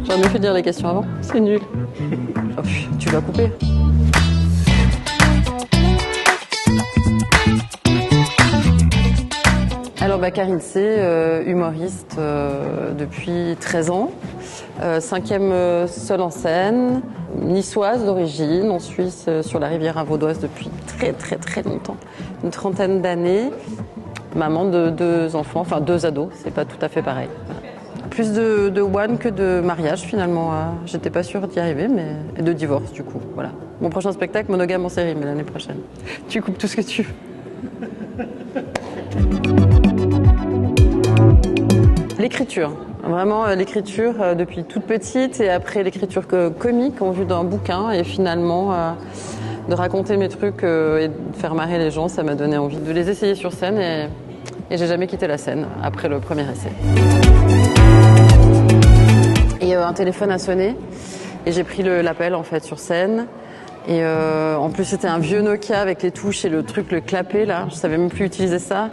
J'aurais mieux fait de lire les questions avant. C'est nul. Oh, tu vas couper. Alors Karine C, humoriste depuis 13 ans, 5e seule en scène, niçoise d'origine, en Suisse, sur la rivière vaudoise depuis très longtemps, une 30aine d'années, maman de 2 enfants, enfin 2 ados, c'est pas tout à fait pareil. Plus de one que de mariage finalement, j'étais pas sûre d'y arriver, et de divorce du coup, voilà. Mon prochain spectacle, monogame en série, mais l'année prochaine. Tu coupes tout ce que tu veux. L'écriture, vraiment l'écriture depuis toute petite et après l'écriture comique en vue d'un bouquin et finalement de raconter mes trucs et de faire marrer les gens, ça m'a donné envie de les essayer sur scène et j'ai jamais quitté la scène après le premier essai. Et un téléphone a sonné et j'ai pris l'appel en fait sur scène et en plus c'était un vieux Nokia avec les touches et le clapet là, je savais même plus utiliser ça.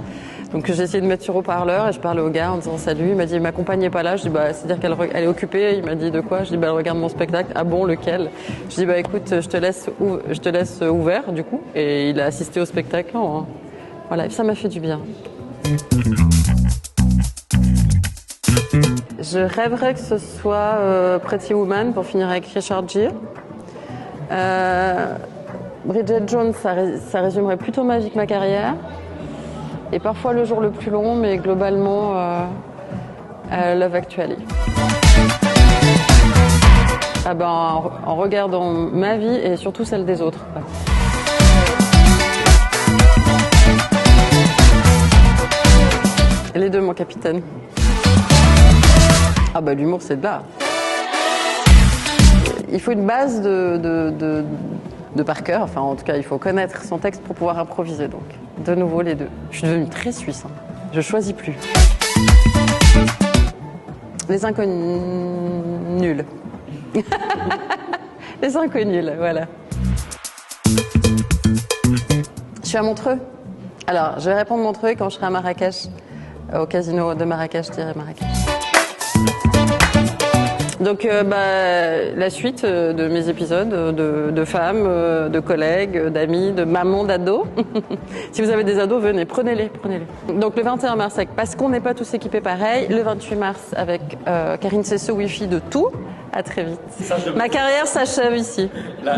Donc j'ai essayé de mettre sur haut-parleur et je parlais au gars en disant salut, il m'a dit ma compagne n'est pas là, je dis c'est-à-dire qu'elle est occupée, il m'a dit de quoi, je dis elle regarde mon spectacle, ah bon lequel, je dis écoute je te laisse ouvert du coup et il a assisté au spectacle, hein. Voilà, et ça m'a fait du bien. Je rêverais que ce soit Pretty Woman pour finir avec Richard Gere. Bridget Jones, ça résumerait plutôt ma vie que ma carrière. Et parfois le jour le plus long, mais globalement, Love Actually. En regardant ma vie et surtout celle des autres. Ouais. Les deux, mon capitaine. L'humour, c'est de là. Il faut une base de par cœur, enfin en tout cas il faut connaître son texte pour pouvoir improviser donc. De nouveau les deux. Je suis devenue très suisse, hein. Je choisis plus. Les inconnus nuls. Les inconnus, voilà. Je suis à Montreux. Alors je vais répondre Montreux quand je serai à Marrakech. Au casino de Marrakech, je dirais Marrakech. Donc la suite de mes épisodes de femmes, de collègues, d'amis, de mamans, d'ados. Si vous avez des ados, venez, prenez-les. Donc le 21 mars avec Parce qu'on n'est pas tous équipés pareil. Le 28 mars avec Karine Cesseux, Wi-Fi de tout. À très vite. Ma carrière s'achève ici. Là,